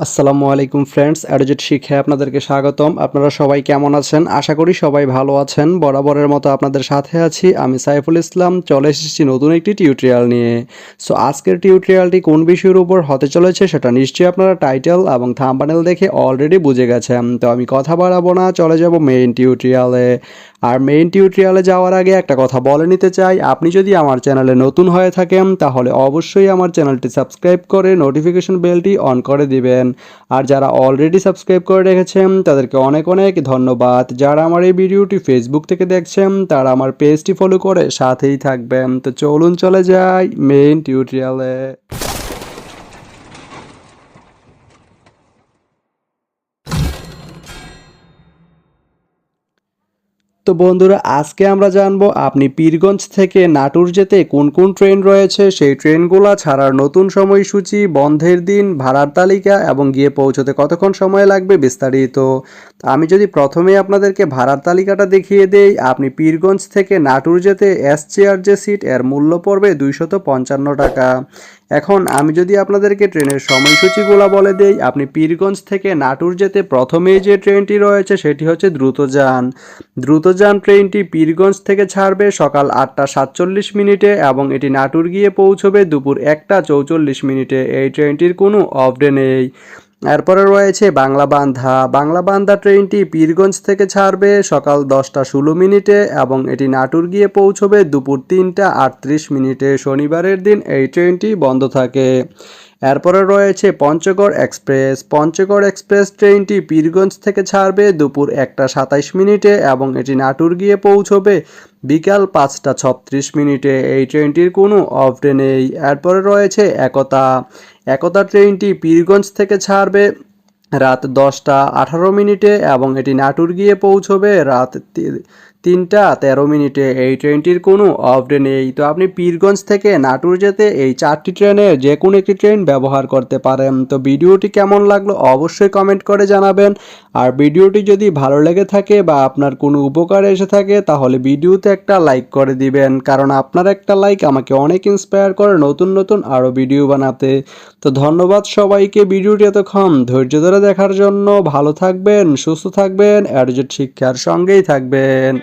আসসালামু আলাইকুম ফ্রেন্ডস, অ্যাডোজেট শিক্ষায় আপনাদেরকে স্বাগতম। আপনারা সবাই কেমন আছেন? আশা করি সবাই ভালো আছেন। বরাবরের মতো আপনাদের সাথে আছি আমি সাইফুল ইসলাম। চলে এসেছি নতুন একটি টিউটোরিয়াল নিয়ে। সো আজকের টিউটোরিয়ালটি কোন বিষয়ের উপর হতে চলেছে সেটা নিশ্চয়ই আপনারা টাইটেল এবং থাম্বনেল দেখে অলরেডি বুঝে গেছেন। তো আমি কথা বাড়াবো না, চলে যাব মেইন টিউটোরিয়ালে। আর মেইন টিউটোরিয়ালে যাওয়ার আগে একটা কথা বলে নিতে চাই, আপনি যদি আমার চ্যানেলে নতুন হয়ে থাকেন তাহলে অবশ্যই আমার চ্যানেলটি সাবস্ক্রাইব করে নোটিফিকেশন বেলটি অন করে দিবেন। আর যারা অলরেডি সাবস্ক্রাইব করে রেখেছেন তাদেরকে অনেক অনেক ধন্যবাদ। যারা আমার এই ভিডিওটি ফেসবুক থেকে দেখছেন তারা আমার পেজটি ফলো করে সাথেই থাকবেন। তো চলুন চলে যাই মেইন টিউটোরিয়ালে। তো বন্ধুরা, আজকে আমরা জানবো আপনি পীরগঞ্জ থেকে নাটোর যেতে কোন কোন ট্রেন রয়েছে, সেই ট্রেনগুলো ছাড়ার নতুন সময়সূচি, বন্ধের দিন, ভাড়ার তালিকা এবং গিয়ে পৌঁছতে কতক্ষণ সময় লাগবে বিস্তারিত। আমি যদি প্রথমেই আপনাদেরকে ভাড়ার তালিকাটা দেখিয়ে দেই, আপনি পীরগঞ্জ থেকে নাটোর যেতে এস চেয়ার যে সিট এর মূল্য পড়বে 255 টাকা। এখন আমি যদি আপনাদেরকে ট্রেনের সময়সূচিগুলো বলে দেই, আপনি পীরগঞ্জ থেকে নাটোর যেতে প্রথমেই যে ট্রেনটি রয়েছে সেটি হচ্ছে দ্রুতযান। দ্রুতযান ট্রেনটি পীরগঞ্জ থেকে ছাড়বে সকাল 8টা 47 মিনিটে এবং এটি নাটোর গিয়ে পৌঁছবে দুপুর 1টা 44 মিনিটে। এই ট্রেনটির কোনো অফ ডে নেই। এরপরে রয়েছে বাংলাবান্ধা। বাংলাবান্ধা ট্রেনটি পীরগঞ্জ থেকে ছাড়বে সকাল 10টা 16 মিনিটে এবং এটি নাটোর গিয়ে পৌঁছবে দুপুর 3টা 38 মিনিটে। শনিবারের দিন এই ট্রেনটি বন্ধ থাকে। এরপরে রয়েছে পঞ্চগড় এক্সপ্রেস। পঞ্চগড় এক্সপ্রেস ট্রেনটি পীরগঞ্জ থেকে ছাড়বে দুপুর 1টা 27 মিনিটে এবং এটি নাটোর গিয়ে পৌঁছবে বিকাল 5টা 36 মিনিটে। এই ট্রেনটির কোনো অফ ডে নেই। এরপরে রয়েছে একতা। একতা ট্রেনটি পীরগঞ্জ থেকে ছাড়বে রাত 10টা 18 মিনিটে এবং এটি নাটোর গিয়ে পৌঁছবে রাত 3টা 13 মিনিটে। এই ট্রেনটির কোনো অফ ডে নেই। তো আপনি পীরগঞ্জ থেকে নাটোর যেতে এই 4টি ট্রেনের যে কোনো একটি ট্রেন ব্যবহার করতে পারেন। তো ভিডিওটি কেমন লাগলো অবশ্যই কমেন্ট করে জানাবেন। আর ভিডিওটি যদি ভালো লেগে থাকে বা আপনার কোনো উপকারে এসে থাকে তাহলে ভিডিওতে একটা লাইক করে দিবেন, কারণ আপনার একটা লাইক আমাকে অনেক ইন্সপায়ার করে নতুন নতুন আরও ভিডিও বানাতে। তো ধন্যবাদ সবাইকে ভিডিওটি এতক্ষণ ধৈর্য ধরে দেখার জন্য। ভালো থাকবেন, সুস্থ থাকবেন, অ্যাডজেট শিক্ষার সঙ্গেই থাকবেন।